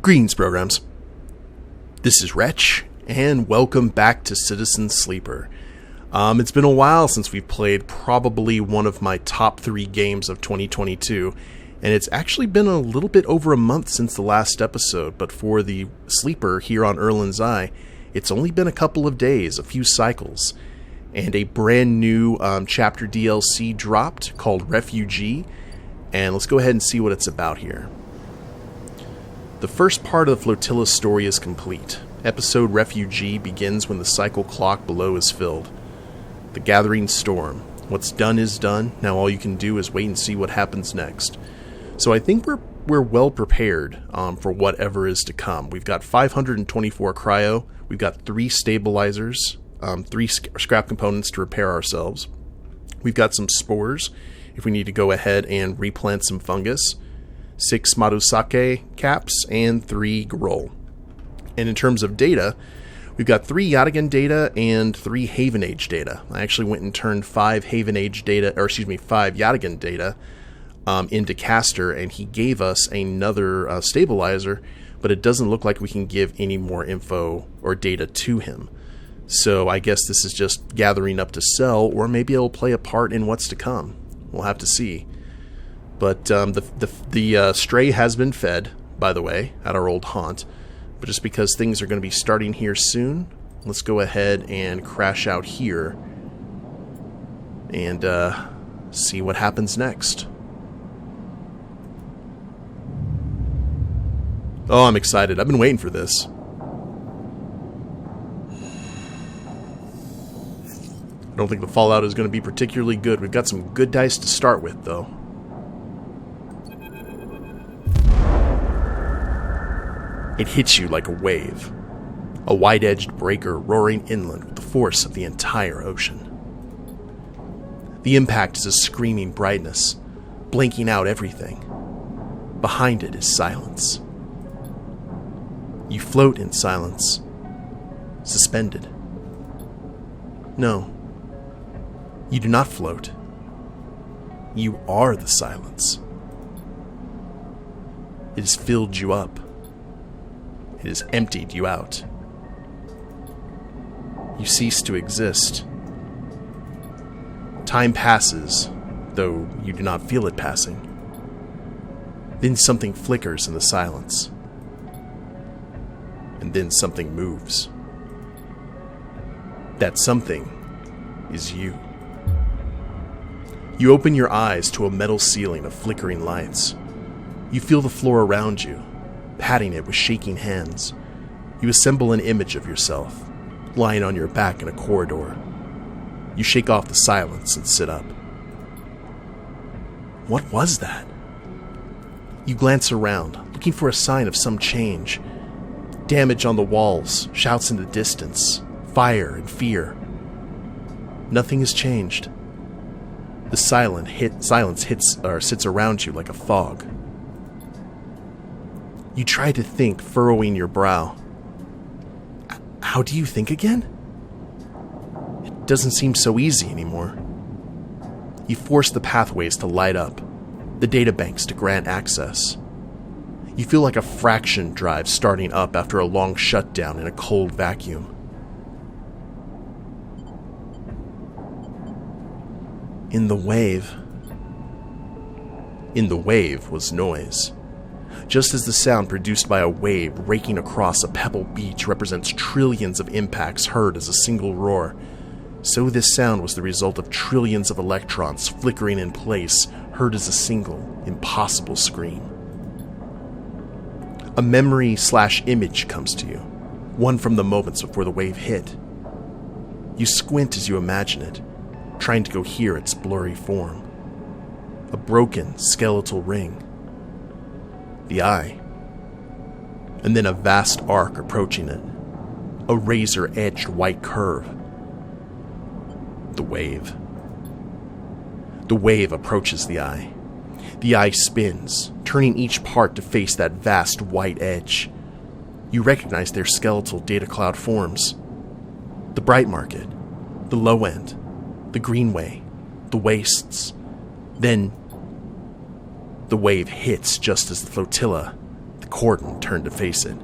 Greetings, programs. This is Wretch, and welcome back to Citizen Sleeper. It's been a while since we've played probably one of my top 3 games of 2022, and it's actually been a little bit over a month since the last episode, but for the Sleeper here on Erlin's Eye, it's only been a couple of days, a few cycles, and a brand new chapter DLC dropped called Refugee, and let's go ahead and see what it's about here. The first part of the Flotilla story is complete. Episode Refugee begins when the cycle clock below is filled. The gathering storm. What's done is done. Now all you can do is wait and see what happens next. So I think we're well prepared for whatever is to come. We've got 524 cryo. We've got 3 stabilizers, 3 scrap components to repair ourselves. We've got some spores if we need to go ahead and replant some fungus. 6 Marusake caps, and 3 Groll. And in terms of data, we've got 3 Yataghan data and 3 Haven Age data. I actually went and turned 5 Yataghan data into Caster, and he gave us another stabilizer, but it doesn't look like we can give any more info or data to him. So I guess this is just gathering up to sell, or maybe it'll play a part in what's to come. We'll have to see. But the stray has been fed, by the way, at our old haunt. But just because things are going to be starting here soon, let's go ahead and crash out here and see what happens next. Oh, I'm excited. I've been waiting for this. I don't think the fallout is going to be particularly good. We've got some good dice to start with, though. It hits you like a wave, a wide-edged breaker roaring inland with the force of the entire ocean. The impact is a screaming brightness, blanking out everything. Behind it is silence. You float in silence, suspended. No, you do not float. You are the silence. It has filled you up. It has emptied you out. You cease to exist. Time passes, though you do not feel it passing. Then something flickers in the silence. And then something moves. That something is you. You open your eyes to a metal ceiling of flickering lights. You feel the floor around you, patting it with shaking hands. You assemble an image of yourself, lying on your back in a corridor. You shake off the silence and sit up. What was that? You glance around, looking for a sign of some change. Damage on the walls, shouts in the distance, fire and fear. Nothing has changed. The silence sits around you like a fog. You try to think, furrowing your brow. How do you think again? It doesn't seem so easy anymore. You force the pathways to light up, the databanks to grant access. You feel like a fraction drive starting up after a long shutdown in a cold vacuum. In the wave was noise. Just as the sound produced by a wave raking across a pebble beach represents trillions of impacts heard as a single roar, so this sound was the result of trillions of electrons flickering in place, heard as a single, impossible scream. A memory/image comes to you, one from the moments before the wave hit. You squint as you imagine it, trying to cohere its blurry form. A broken, skeletal ring. The eye. And then a vast arc approaching it. A razor-edged white curve. The wave. The wave approaches the eye. The eye spins, turning each part to face that vast white edge. You recognize their skeletal data cloud forms. The Bright Market. The Low End. The Greenway. The Wastes. Then the wave hits just as the flotilla, the cordon turned to face it.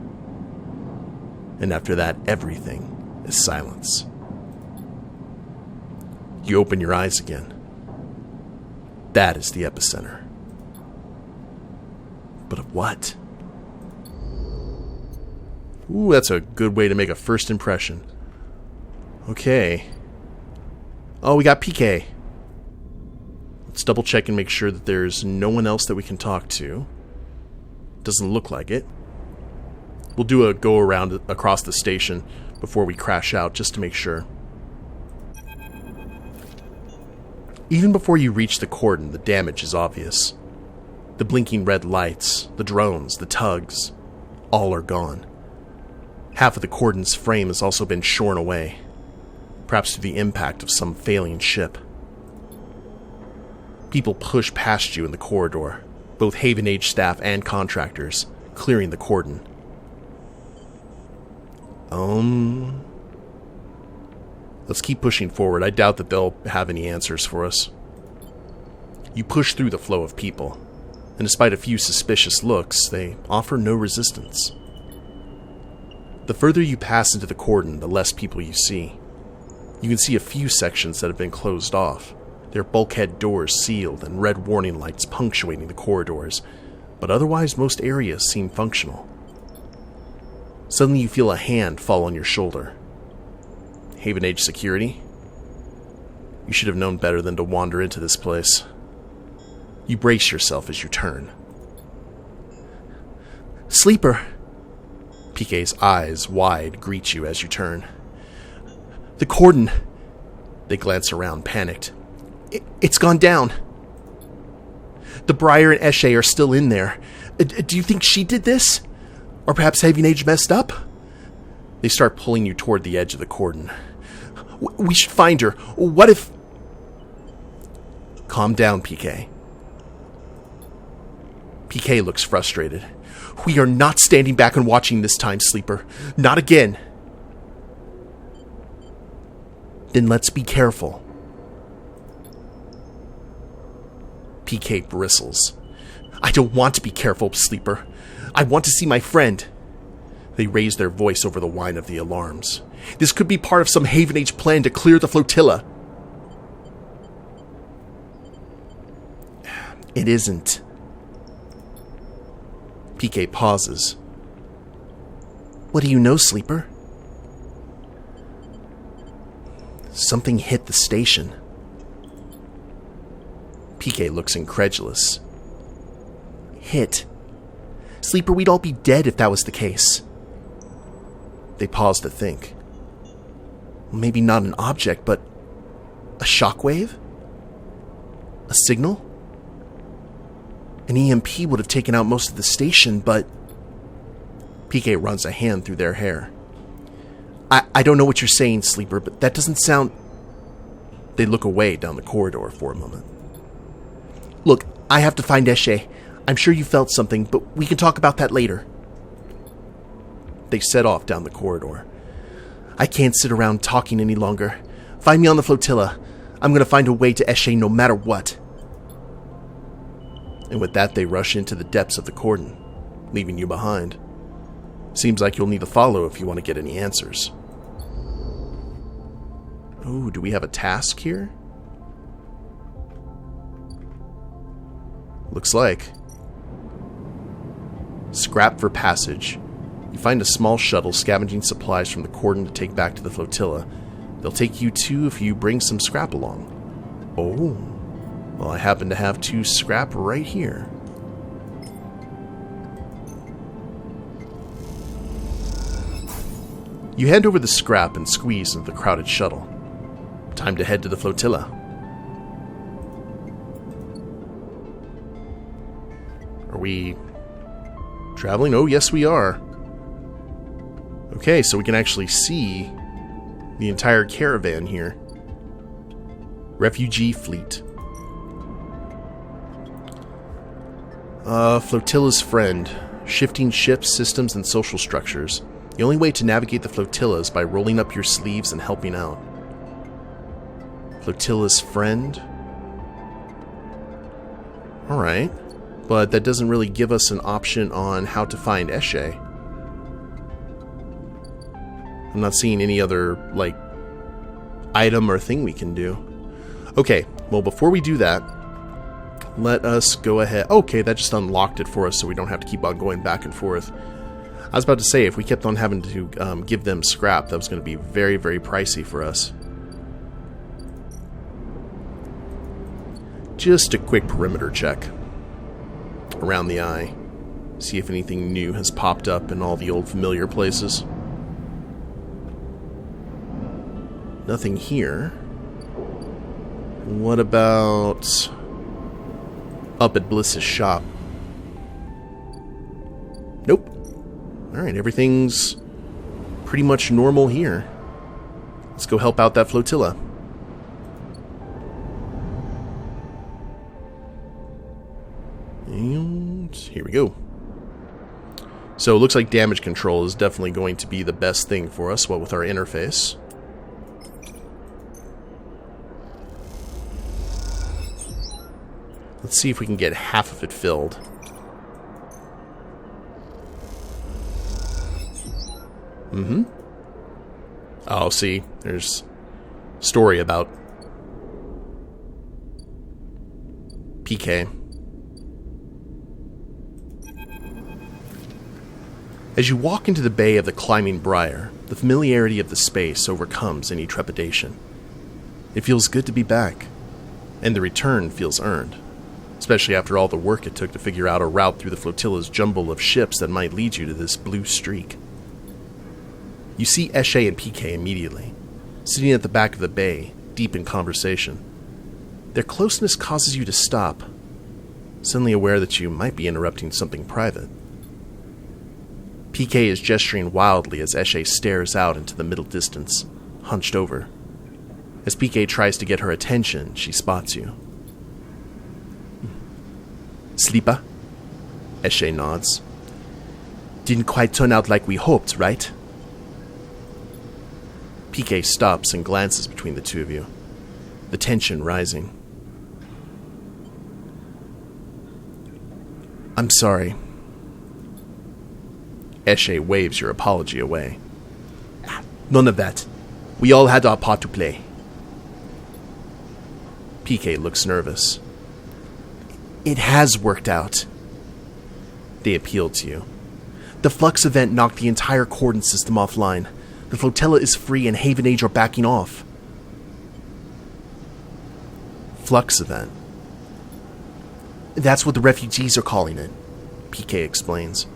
And after that, everything is silence. You open your eyes again. That is the epicenter. But of what? Ooh, that's a good way to make a first impression. Okay. Oh, we got Peake Eshe. Let's double check and make sure that there's no one else that we can talk to. Doesn't look like it. We'll do a go around across the station before we crash out, just to make sure. Even before you reach the cordon, the damage is obvious. The blinking red lights, the drones, the tugs, all are gone. Half of the cordon's frame has also been shorn away, perhaps through the impact of some failing ship. People push past you in the corridor, both Haven Age staff and contractors, clearing the cordon. Let's keep pushing forward. I doubt that they'll have any answers for us. You push through the flow of people, and despite a few suspicious looks, they offer no resistance. The further you pass into the cordon, the less people you see. You can see a few sections that have been closed off, their bulkhead doors sealed and red warning lights punctuating the corridors, but otherwise most areas seem functional. Suddenly you feel a hand fall on your shoulder. Haven Age security? You should have known better than to wander into this place. You brace yourself as you turn. Sleeper! Peake Eshe's eyes wide greet you as you turn. The cordon! They glance around, panicked. It's gone down. The Briar and Eshe are still in there. Do you think she did this? Or perhaps Haven Age messed up? They start pulling you toward the edge of the cordon. We should find her. What if... Calm down, Peake Eshe. Peake Eshe looks frustrated. We are not standing back and watching this time, Sleeper. Not again. Then let's be careful. Peake Eshe bristles. I don't want to be careful, Sleeper. I want to see my friend. They raise their voice over the whine of the alarms. This could be part of some Haven Age plan to clear the flotilla. It isn't. Peake Eshe pauses. What do you know, Sleeper? Something hit the station. Peake Eshe looks incredulous. Hit? Sleeper, we'd all be dead if that was the case. They pause to think. Maybe not an object, but a shockwave? A signal? An EMP would have taken out most of the station, but... Peake Eshe runs a hand through their hair. I don't know what you're saying, Sleeper, but that doesn't sound... They look away down the corridor for a moment. Look, I have to find Eshe. I'm sure you felt something, but we can talk about that later. They set off down the corridor. I can't sit around talking any longer. Find me on the flotilla. I'm going to find a way to Eshe no matter what. And with that, they rush into the depths of the cordon, leaving you behind. Seems like you'll need to follow if you want to get any answers. Oh, do we have a task here? Looks like. Scrap for passage. You find a small shuttle scavenging supplies from the cordon to take back to the flotilla. They'll take you too if you bring some scrap along. Oh. Well, I happen to have 2 scrap right here. You hand over the scrap and squeeze into the crowded shuttle. Time to head to the flotilla. Are we traveling? Oh, yes, we are. Okay, so we can actually see the entire caravan here. Refugee fleet. Flotilla's friend. Shifting ships, systems, and social structures. The only way to navigate the flotilla is by rolling up your sleeves and helping out. Flotilla's friend? Alright. but that doesn't really give us an option on how to find Eshe. I'm not seeing any other, like, item or thing we can do. Okay, well, before we do that, let us go ahead. Okay, that just unlocked it for us, so we don't have to keep on going back and forth. I was about to say, if we kept on having to give them scrap, that was going to be very, very pricey for us. Just a quick perimeter check around the eye. See if anything new has popped up in all the old familiar places. Nothing here. What about up at Bliss's shop? Nope. Alright, everything's pretty much normal here. Let's go help out that flotilla. And here we go. So it looks like damage control is definitely going to be the best thing for us, what with our interface. Let's see if we can get half of it filled. Oh, see, there's a story about Peake. As you walk into the bay of the Climbing Briar, the familiarity of the space overcomes any trepidation. It feels good to be back, and the return feels earned. Especially after all the work it took to figure out a route through the flotilla's jumble of ships that might lead you to this blue streak. You see Eshe and Peake immediately, sitting at the back of the bay, deep in conversation. Their closeness causes you to stop, suddenly aware that you might be interrupting something private. Peake is gesturing wildly as Eshe stares out into the middle distance, hunched over. As Peake tries to get her attention, she spots you. Sleeper? Eshe nods. Didn't quite turn out like we hoped, right? Peake stops and glances between the two of you, the tension rising. I'm sorry. Eshe waves your apology away. None of that. We all had our part to play. Peake looks nervous. It has worked out. They appeal to you. The Flux event knocked the entire coordinate system offline. The flotilla is free and Haven Age are backing off. Flux event. That's what the refugees are calling it, Peake explains.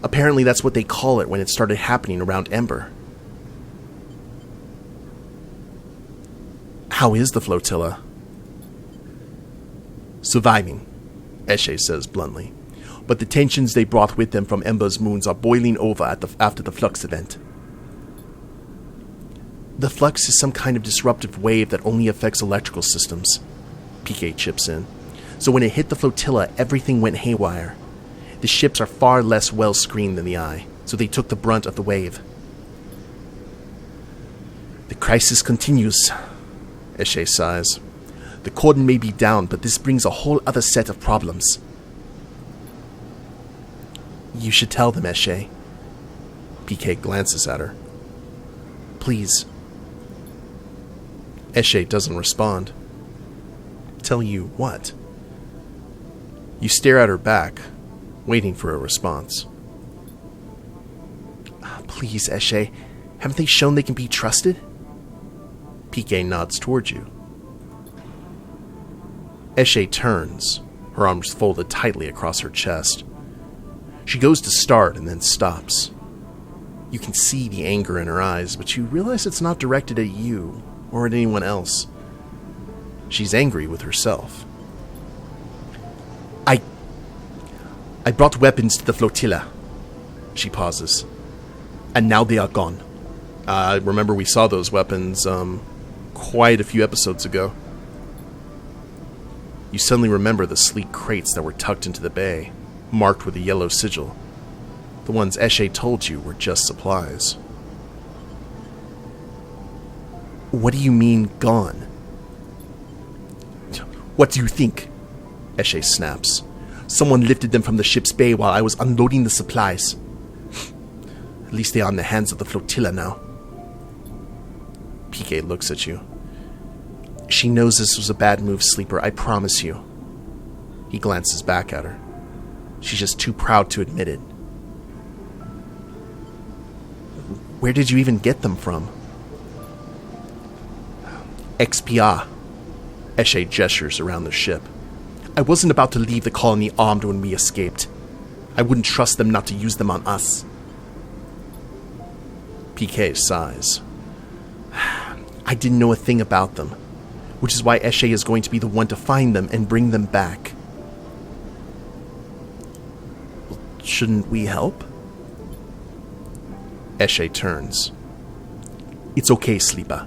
Apparently that's what they call it when it started happening around Ember. How is the flotilla? Surviving, Eshe says bluntly. But the tensions they brought with them from Ember's moons are boiling over after the Flux event. The Flux is some kind of disruptive wave that only affects electrical systems, Peake chips in. So when it hit the flotilla, everything went haywire. The ships are far less well screened than the Eye, so they took the brunt of the wave. The crisis continues, Eshe sighs. The cordon may be down, but this brings a whole other set of problems. You should tell them, Eshe. Peake glances at her. Please. Eshe doesn't respond. Tell you what? You stare at her back, waiting for a response. Please, Eshe. Haven't they shown they can be trusted? Peake nods towards you. Eshe turns, her arms folded tightly across her chest. She goes to start and then stops. You can see the anger in her eyes, but you realize it's not directed at you or at anyone else. She's angry with herself. I brought weapons to the flotilla. She pauses. And now they are gone. Remember we saw those weapons quite a few episodes ago. You suddenly remember the sleek crates that were tucked into the bay, marked with a yellow sigil. The ones Eshe told you were just supplies. What do you mean, gone? What do you think? Eshe snaps. Someone lifted them from the ship's bay while I was unloading the supplies. At least they are in the hands of the Flotilla now. Peake looks at you. She knows this was a bad move, Sleeper, I promise you. He glances back at her. She's just too proud to admit it. Where did you even get them from? XPR. Eshe gestures around the ship. I wasn't about to leave the colony armed when we escaped. I wouldn't trust them not to use them on us. Peake sighs. I didn't know a thing about them, which is why Eshe is going to be the one to find them and bring them back. Shouldn't we help? Eshe turns. It's okay, Sleeper.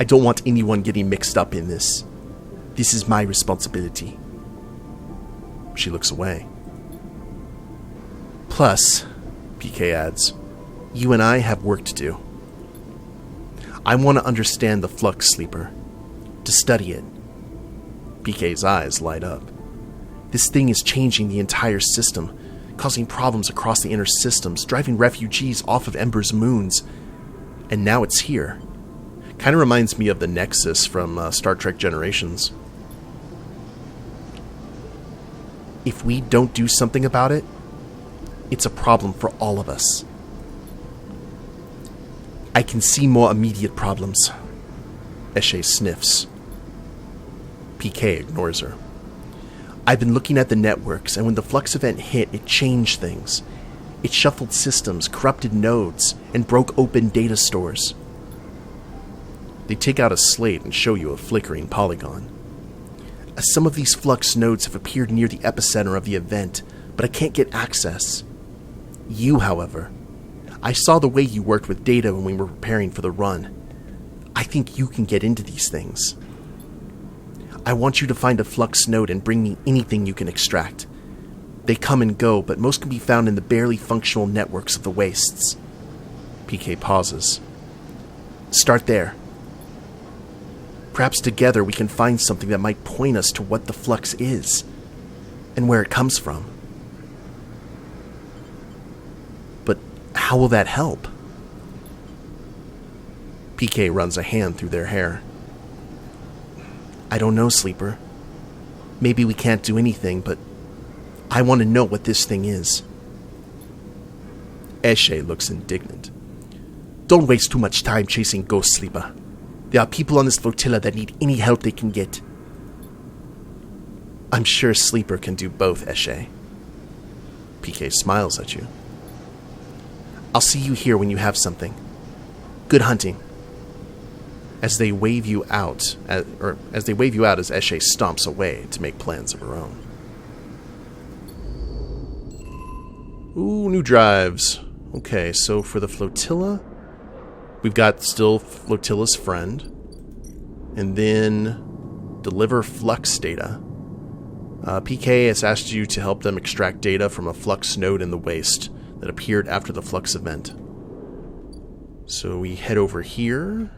I don't want anyone getting mixed up in this. This is my responsibility. She looks away. Plus, Peake adds, you and I have work to do. I want to understand the Flux, Sleeper. To study it. Peake's eyes light up. This thing is changing the entire system, causing problems across the inner systems, driving refugees off of Ember's moons. And now it's here. Kind of reminds me of the Nexus from Star Trek Generations. If we don't do something about it, it's a problem for all of us. I can see more immediate problems. Eshe sniffs. Peake ignores her. I've been looking at the networks, and when the Flux event hit, it changed things. It shuffled systems, corrupted nodes, and broke open data stores. They take out a slate and show you a flickering polygon. Some of these Flux nodes have appeared near the epicenter of the event, but I can't get access. You, however, I saw the way you worked with data when we were preparing for the run. I think you can get into these things. I want you to find a Flux node and bring me anything you can extract. They come and go, but most can be found in the barely functional networks of the wastes. Peake pauses. Start there. Perhaps together we can find something that might point us to what the Flux is, and where it comes from. But how will that help? Peake runs a hand through their hair. I don't know, Sleeper. Maybe we can't do anything, but I want to know what this thing is. Eshe looks indignant. Don't waste too much time chasing ghosts, Sleeper. There are people on this flotilla that need any help they can get. I'm sure Sleeper can do both, Eshe. Peake smiles at you. I'll see you here when you have something. Good hunting. As they wave you out, as Eshe stomps away to make plans of her own. Ooh, new drives. Okay, so for the flotilla, we've got still Flotilla's friend, and then deliver Flux data. Peake has asked you to help them extract data from a Flux node in the waste that appeared after the Flux event. So we head over here.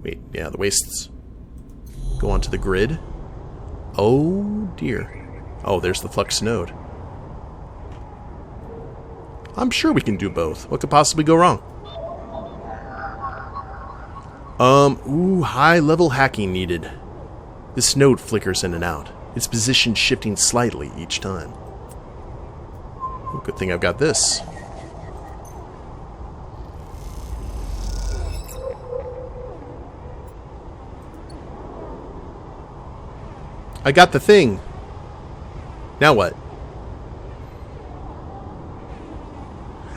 Wait, yeah, the wastes go onto the grid. Oh dear. Oh, there's the Flux node. I'm sure we can do both. What could possibly go wrong? High-level hacking needed. This node flickers in and out, its position shifting slightly each time. Good thing I've got this. I got the thing. Now what?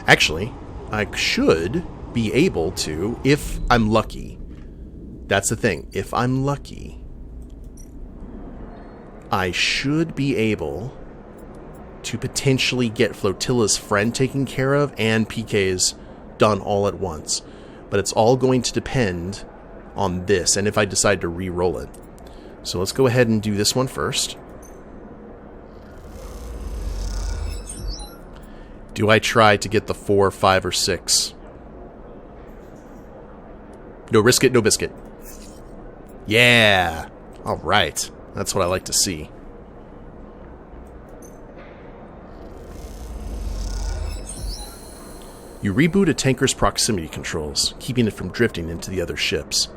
Actually, I should be able to, if I'm lucky. That's the thing. If I'm lucky, I should be able to potentially get Flotilla's friend taken care of and Peake's done all at once. But it's all going to depend on this, and if I decide to re-roll it. So let's go ahead and do this one first. Do I try to get the 4, 5, or 6? No risk it, no biscuit. Yeah! Alright. That's what I like to see. You reboot a tanker's proximity controls, keeping it from drifting into the other ships.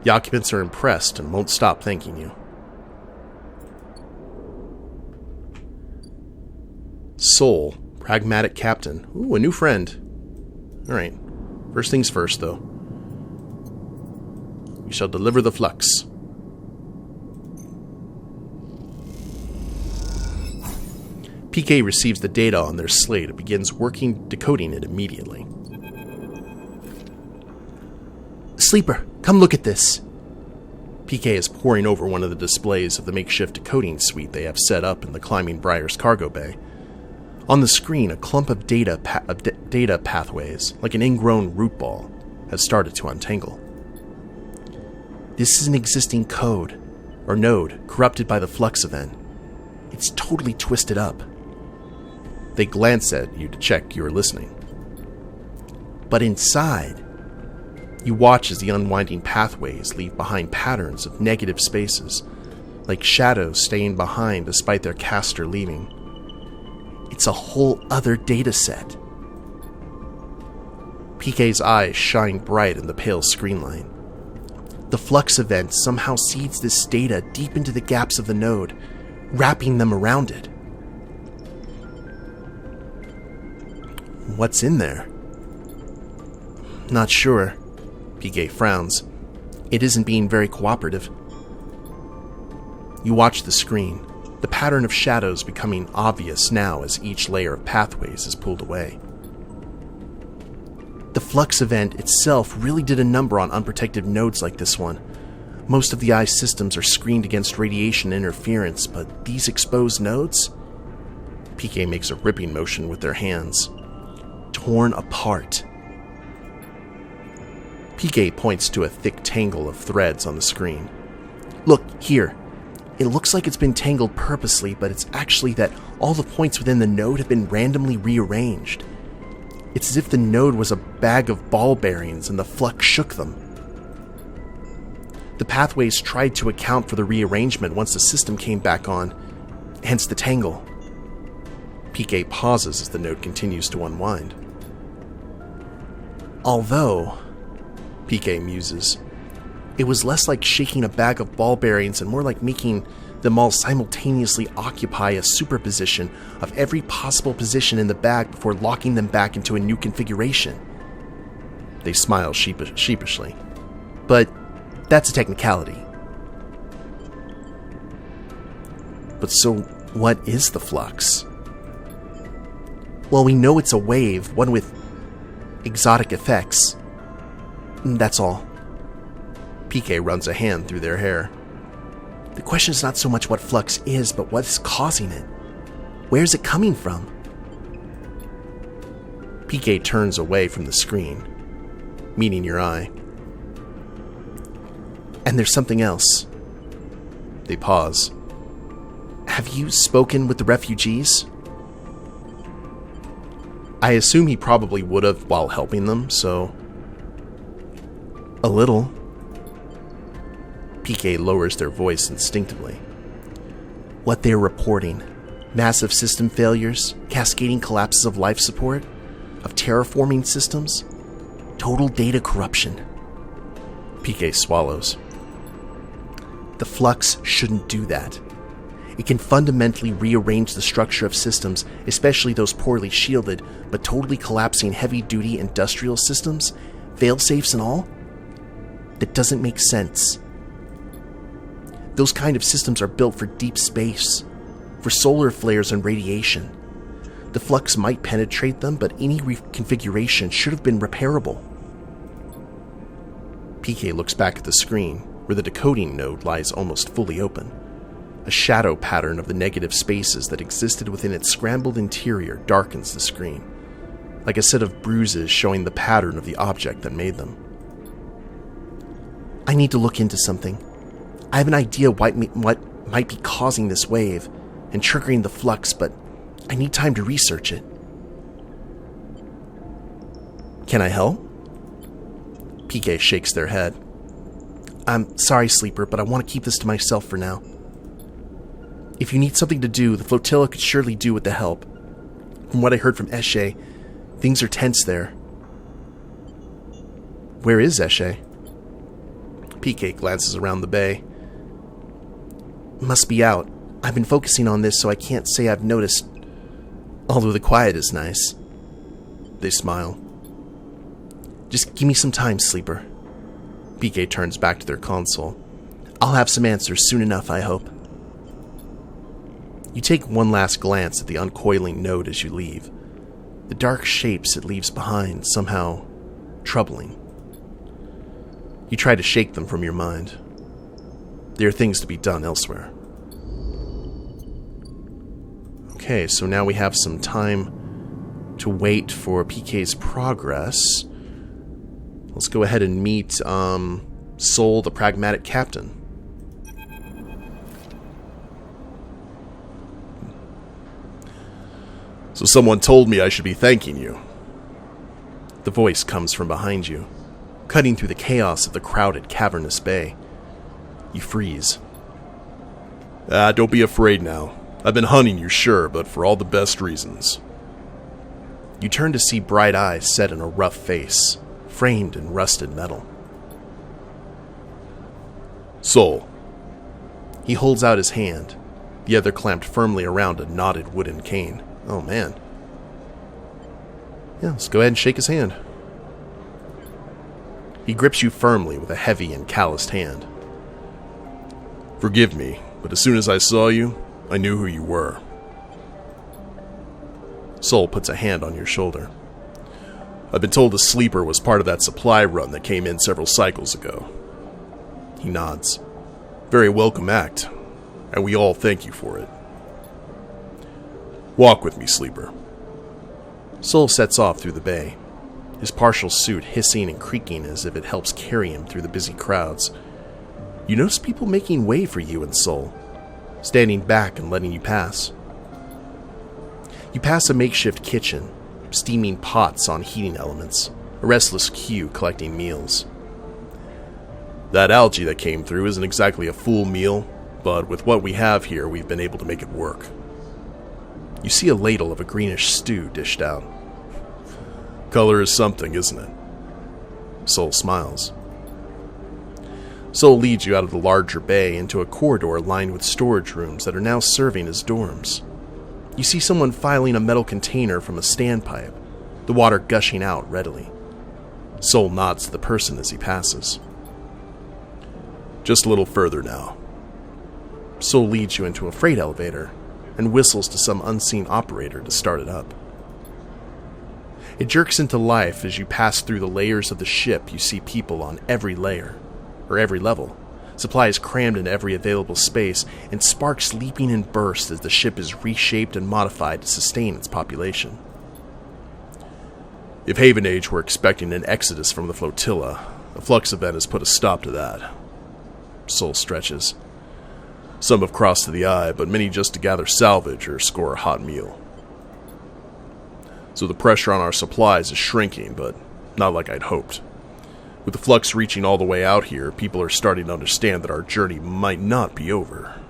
The occupants are impressed and won't stop thanking you. Soul, pragmatic captain. Ooh, a new friend. Alright. First things first, though. We shall deliver the Flux. Peake receives the data on their slate and begins decoding it immediately. Sleeper, come look at this. Peake is poring over one of the displays of the makeshift decoding suite they have set up in the Climbing Briar's cargo bay. On the screen, a clump of data pathways, like an ingrown root ball, has started to untangle. This is an existing code, or node, corrupted by the Flux event. It's totally twisted up. They glance at you to check you're listening. But inside, you watch as the unwinding pathways leave behind patterns of negative spaces, like shadows staying behind despite their caster leaving. It's a whole other data set. Peake's eyes shine bright in the pale screen line. The Flux event somehow seeds this data deep into the gaps of the node, wrapping them around it. What's in there? Not sure. Peake frowns. It isn't being very cooperative. You watch the screen, the pattern of shadows becoming obvious now as each layer of pathways is pulled away. The Flux event itself really did a number on unprotected nodes like this one. Most of the Eye's systems are screened against radiation interference, but these exposed nodes? Peake makes a ripping motion with their hands. Torn apart. Peake points to a thick tangle of threads on the screen. Look, here. It looks like it's been tangled purposely, but it's actually that all the points within the node have been randomly rearranged. It's as if the node was a bag of ball bearings and the Flux shook them. The pathways tried to account for the rearrangement once the system came back on, hence the tangle. Peake pauses as the node continues to unwind. Although, Peake muses, it was less like shaking a bag of ball bearings and more like making them all simultaneously occupy a superposition of every possible position in the bag before locking them back into a new configuration. They smile sheepishly. But that's a technicality. But so, what is the Flux? Well, we know it's a wave, one with exotic effects. That's all. Peake runs a hand through their hair. The question is not so much what Flux is, but what is causing it. Where is it coming from? Peake turns away from the screen, meeting your eye. And there's something else. They pause. Have you spoken with the refugees? I assume he probably would have while helping them, so... A little. Peake lowers their voice instinctively. What they're reporting. Massive system failures, cascading collapses of life support, of terraforming systems, total data corruption. Peake swallows. The Flux shouldn't do that. It can fundamentally rearrange the structure of systems, especially those poorly shielded, but totally collapsing heavy-duty industrial systems, fail-safes and all. That doesn't make sense. Those kind of systems are built for deep space, for solar flares and radiation. The Flux might penetrate them, but any reconfiguration should have been repairable. Peake looks back at the screen, where the decoding node lies almost fully open. A shadow pattern of the negative spaces that existed within its scrambled interior darkens the screen, like a set of bruises showing the pattern of the object that made them. I need to look into something. I have an idea what might be causing this wave and triggering the Flux, but I need time to research it. Can I help? Peake shakes their head. I'm sorry, Sleeper, but I want to keep this to myself for now. If you need something to do, the Flotilla could surely do with the help. From what I heard from Eshe, things are tense there. Where is Eshe? Peake glances around the bay. Must be out. I've been focusing on this, so I can't say I've noticed. Although the quiet is nice. They smile. Just give me some time, Sleeper. Peake turns back to their console. I'll have some answers soon enough, I hope. You take one last glance at the uncoiling node as you leave. The dark shapes it leaves behind, somehow troubling. You try to shake them from your mind. There are things to be done elsewhere. Okay, so now we have some time to wait for Peake's progress. Let's go ahead and meet Sol, the pragmatic captain. So someone told me I should be thanking you. The voice comes from behind you, cutting through the chaos of the crowded, cavernous bay. You freeze. Don't be afraid now. I've been hunting you, sure, but for all the best reasons. You turn to see bright eyes set in a rough face, framed in rusted metal. Sol. He holds out his hand, the other clamped firmly around a knotted wooden cane. Oh, man. Yeah, let's go ahead and shake his hand. He grips you firmly with a heavy and calloused hand. Forgive me, but as soon as I saw you, I knew who you were. Sol puts a hand on your shoulder. I've been told the Sleeper was part of that supply run that came in several cycles ago. He nods. Very welcome act, and we all thank you for it. Walk with me, Sleeper. Sol sets off through the bay, his partial suit hissing and creaking as if it helps carry him through the busy crowds. You notice people making way for you and Sol, standing back and letting you pass. You pass a makeshift kitchen, steaming pots on heating elements, a restless queue collecting meals. That algae that came through isn't exactly a full meal, but with what we have here, we've been able to make it work. You see a ladle of a greenish stew dished out. Color is something, isn't it? Sol smiles. Sol leads you out of the larger bay into a corridor lined with storage rooms that are now serving as dorms. You see someone filing a metal container from a standpipe, the water gushing out readily. Sol nods to the person as he passes. Just a little further now. Sol leads you into a freight elevator and whistles to some unseen operator to start it up. It jerks into life as you pass through the layers of the ship. You see people on every layer, or every level, supplies crammed into every available space, and sparks leaping in bursts as the ship is reshaped and modified to sustain its population. If Haven Age were expecting an exodus from the Flotilla, the Flux event has put a stop to that. Sol stretches. Some have crossed to the eye, but many just to gather salvage or score a hot meal. So the pressure on our supplies is shrinking, but not like I'd hoped. With the Flux reaching all the way out here, people are starting to understand that our journey might not be over.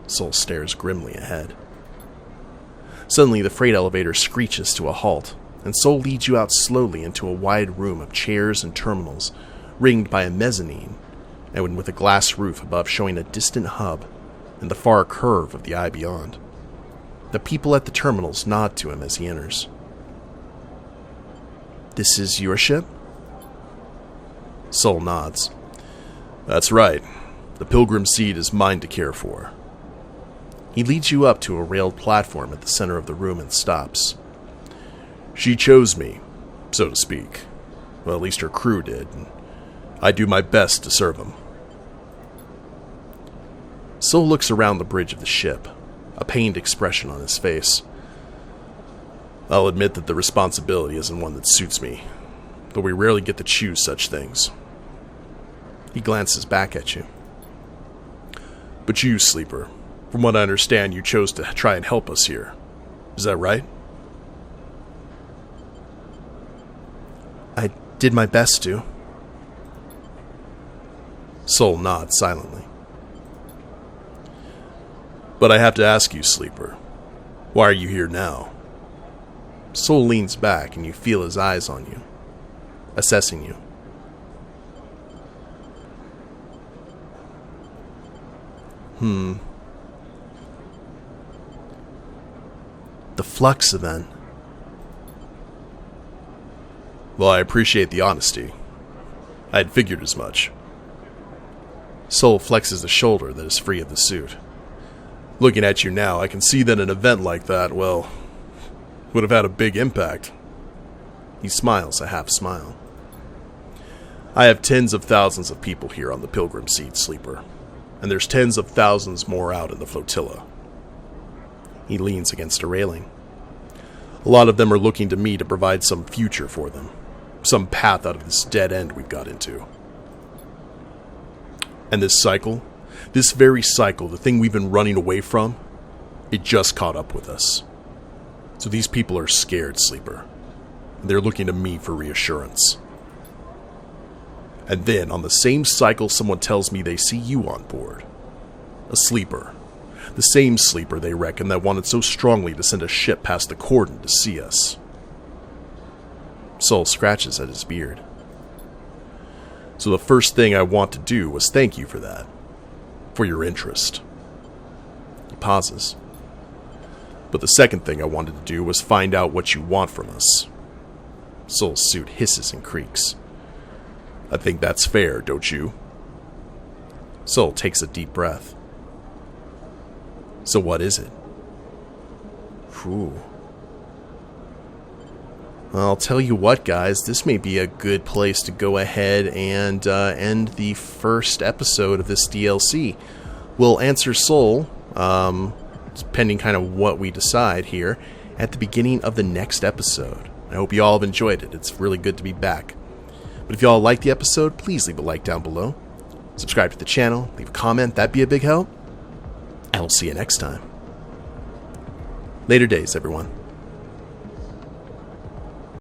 Sol stares grimly ahead. Suddenly, the freight elevator screeches to a halt, and Sol leads you out slowly into a wide room of chairs and terminals, ringed by a mezzanine, and with a glass roof above showing a distant hub and the far curve of the eye beyond. The people at the terminals nod to him as he enters. This is your ship? Sol nods. That's right. The Pilgrim Seed is mine to care for. He leads you up to a railed platform at the center of the room and stops. She chose me, so to speak. Well, at least her crew did, and I do my best to serve them. Sol looks around the bridge of the ship, a pained expression on his face. I'll admit that the responsibility isn't one that suits me, though we rarely get to choose such things. He glances back at you. But you, Sleeper, from what I understand, you chose to try and help us here. Is that right? I did my best to. Sol nods silently. But I have to ask you, Sleeper, why are you here now? Soul leans back and you feel his eyes on you, assessing you. The Flux event. Well, I appreciate the honesty. I had figured as much. Soul flexes the shoulder that is free of the suit. Looking at you now, I can see that an event like that, well, would have had a big impact. He smiles a half smile. I have tens of thousands of people here on the Pilgrim Seed, Sleeper. And there's tens of thousands more out in the Flotilla. He leans against a railing. A lot of them are looking to me to provide some future for them. Some path out of this dead end we've got into. And this cycle, this very cycle, the thing we've been running away from, it just caught up with us. So these people are scared, Sleeper. And they're looking to me for reassurance. And then, on the same cycle, someone tells me they see you on board. A sleeper. The same sleeper, they reckon, that wanted so strongly to send a ship past the cordon to see us. Soul scratches at his beard. So the first thing I want to do was thank you for that. For your interest. He pauses. But the second thing I wanted to do was find out what you want from us. Soul's suit hisses and creaks. I think that's fair, don't you? Soul takes a deep breath. So what is it? Well, I'll tell you what, guys. This may be a good place to go ahead and end the first episode of this DLC. We'll answer Soul, pending kind of what we decide here, at the beginning of the next episode. I hope you all have enjoyed it. It's really good to be back. But if you all liked the episode, please leave a like down below. Subscribe to the channel, leave a comment, that'd be a big help. And we'll see you next time. Later days, everyone.